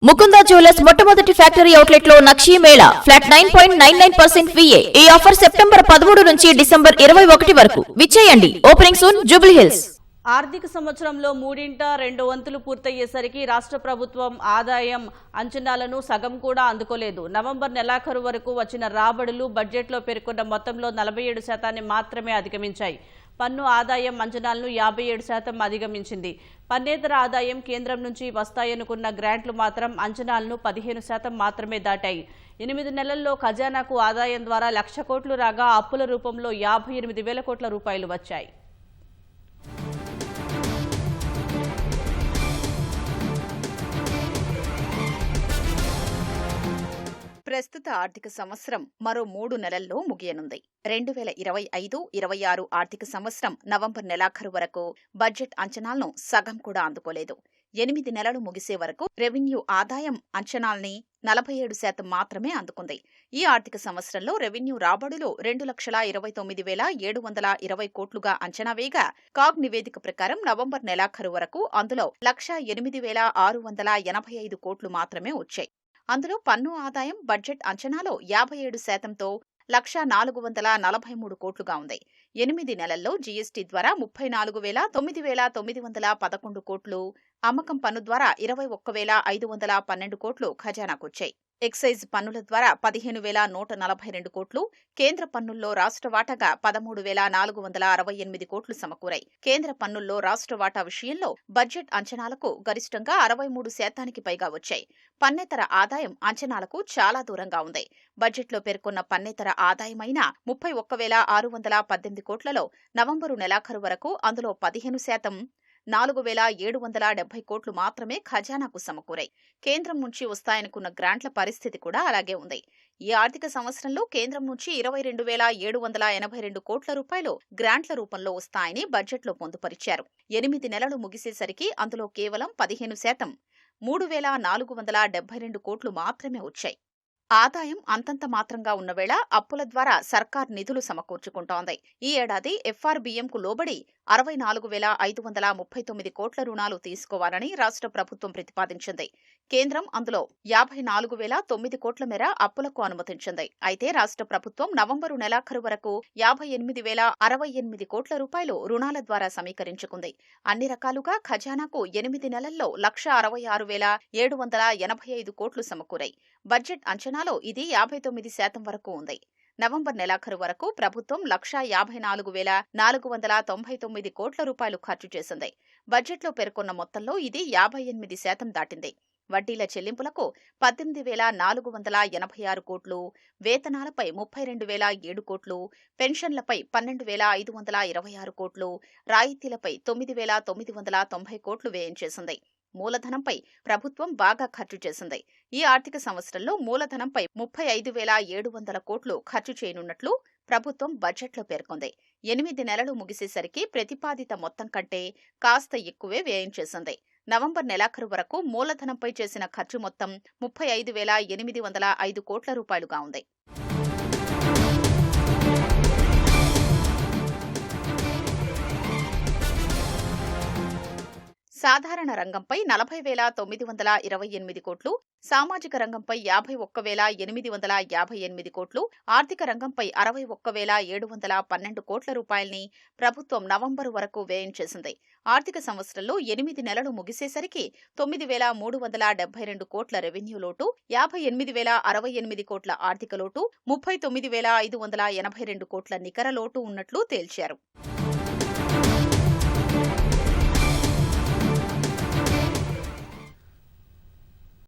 Mukunda jewellers మొట్టమొదటి factory outlet లో నక్షీ మేళా ఫ్లాట్ 9.99% VA. ఈ ఆఫర్ సెప్టెంబర్ 13 నుంచి డిసెంబర్ 21 వరకు. విచ్చేయండి. Opening soon Jubilee Hills. ఆర్థిక సంవత్సరంలో మూడింట 2 వంతులు పూర్తయ్యేసరికి రాష్ట్ర ప్రభుత్వం ఆదాయం అంచనాలను సగం కూడా అందుకోలేదు. నవంబర్ నెలాఖరు వరకు వచ్చిన రాబడులు బడ్జెట్లో పేర్కొన్న మొత్తంలో 47% మాత్రమే అధిగమించాయి. పన్ను ఆదాయం అంచనాలను 57% అధిగమించింది. పన్నేతర ఆదాయం కేంద్రం నుంచి వస్తాయనుకున్న గ్రాంట్లు మాత్రం అంచనాలను 15% మాత్రమే దాటాయి. 8 నెలల్లో ఖజానాకు ఆదాయం ద్వారా 1,00,000 కోట్లు రాగా అప్పుల రూపంలో 58,000 కోట్ల రూపాయలు వచ్చాయి. ప్రస్తుత ఆర్థిక సంవత్సరం మరో 3 నెలల్లో ముగియనుంది. 2025-26 ఆర్థిక సంవత్సరం నవంబర్ నెలాఖరు వరకు బడ్జెట్ అంచనాలను సగం కూడా అందుకోలేదు. 8 నెలలు ముగిసే వరకు రెవెన్యూ ఆదాయం అంచనాల్ని 47% మాత్రమే అందుకుంది. ఈ ఆర్థిక సంవత్సరంలో రెవెన్యూ రాబడులు 2,29,720 కోట్లుగా అంచనా వేయగా కాగ్ నివేదిక ప్రకారం నవంబర్ నెలాఖరు వరకు అందులో 1,08,685 కోట్లు మాత్రమే వచ్చాయి. అందులో పన్ను ఆదాయం బడ్జెట్ అంచనాలో 57%తో 1,04,43 కోట్లుగా ఉంది. 8 నెలల్లో జీఎస్టీ ద్వారా 34,911 కోట్లు, అమ్మకం పన్ను ద్వారా 21,512 కోట్లు ఖజానాకొచ్చాయి. ఎక్సైజ్ పన్నుల ద్వారా 15,142 కోట్లు, కేంద్ర పన్నుల్లో రాష్ట్ర వాటాగా 13,468 కోట్లు సమకూరాయి. కేంద్ర పన్నుల్లో రాష్ట్ర వాటా విషయంలో బడ్జెట్ అంచనాలకు గరిష్టంగా 63%కి పైగా వచ్చాయి. పన్నేతర ఆదాయం అంచనాలకు చాలా దూరంగా ఉంది. బడ్జెట్లో పేర్కొన్న పన్నేతర ఆదాయమైన 31,618 కోట్లలో నవంబరు నెలాఖరు వరకు అందులో 15% 4,770 కోట్లు మాత్రమే ఖజానాకు సమకూరాయి. కేంద్రం నుంచి వస్తాయనుకున్న గ్రాంట్ల పరిస్థితి కూడా అలాగే ఉంది. ఈ ఆర్థిక సంవత్సరంలో కేంద్రం నుంచి 22,782 కోట్ల రూపాయలు గ్రాంట్ల రూపంలో వస్తాయని బడ్జెట్లో పొందుపరిచారు. 8 నెలలు ముగిసేసరికి అందులో కేవలం 15% 3,472 కోట్లు మాత్రమే వచ్చాయి. ఆదాయం అంతంత మాత్రంగా ఉన్న వేళ అప్పుల ద్వారా సర్కార్ నిధులు సమకూర్చుకుంటోంది. ఈ ఏడాది ఎఫ్ఆర్బీఎంకు లోబడి 64,539 కోట్ల రుణాలు తీసుకోవాలని రాష్ట్ర ప్రభుత్వం ప్రతిపాదించింది. కేంద్రం అందులో 54,009 కోట్ల మేర అప్పులకు అనుమతించింది. అయితే రాష్ట్ర ప్రభుత్వం నవంబరు నెలాఖరు వరకు 58,068 కోట్ల రూపాయలు రుణాల ద్వారా సమీకరించుకుంది. అన్ని రకాలుగా ఖజానాకు 8 నెలల్లో 166,785 కోట్లు సమకూరాయి. బడ్జెట్ అంచనాలో ఇది 59% వరకు ఉంది. నవంబర్ నెలాఖరు వరకు ప్రభుత్వం 1,54,499 కోట్ల రూపాయలు ఖర్చు చేసింది. బడ్జెట్లో పేర్కొన్న మొత్తంలో ఇది 58% దాటింది. వడ్డీల చెల్లింపులకు 18,486 కోట్లు, వేతనాలపై 32,007 కోట్లు, పెన్షన్లపై 12,526 కోట్లు, రాయితీలపై 9,990 కోట్లు వ్యయం చేసింది. మూలధనంపై ప్రభుత్వం బాగా ఖర్చు చేసింది. ఈ ఆర్థిక సంవత్సరంలో మూలధనంపై 35,700 కోట్లు ఖర్చు చేయనున్నట్లు ప్రభుత్వం బడ్జెట్లో పేర్కొంది. 8 నెలలు ముగిసేసరికి ప్రతిపాదిత మొత్తం కంటే కాస్త ఎక్కువే వ్యయం చేసింది. నవంబర్ నెలాఖరు వరకు మూలధనంపై చేసిన ఖర్చు మొత్తం 35,805 కోట్ల రూపాయలుగా ఉంది. సాధారణ రంగంపై 40,928 కోట్లు, సామాజిక రంగంపై 51,858 కోట్లు, ఆర్థిక రంగంపై 61,712 కోట్ల రూపాయల్ని ప్రభుత్వం నవంబరు వరకు వ్యయం చేసింది. ఆర్థిక సంవత్సరంలో 8 నెలలు ముగిసేసరికి 9,372 కోట్ల రెవెన్యూ లోటు, 58,068 కోట్ల ఆర్థిక లోటు, 39,582 కోట్ల నికర లోటు ఉన్నట్లు తేల్చారు.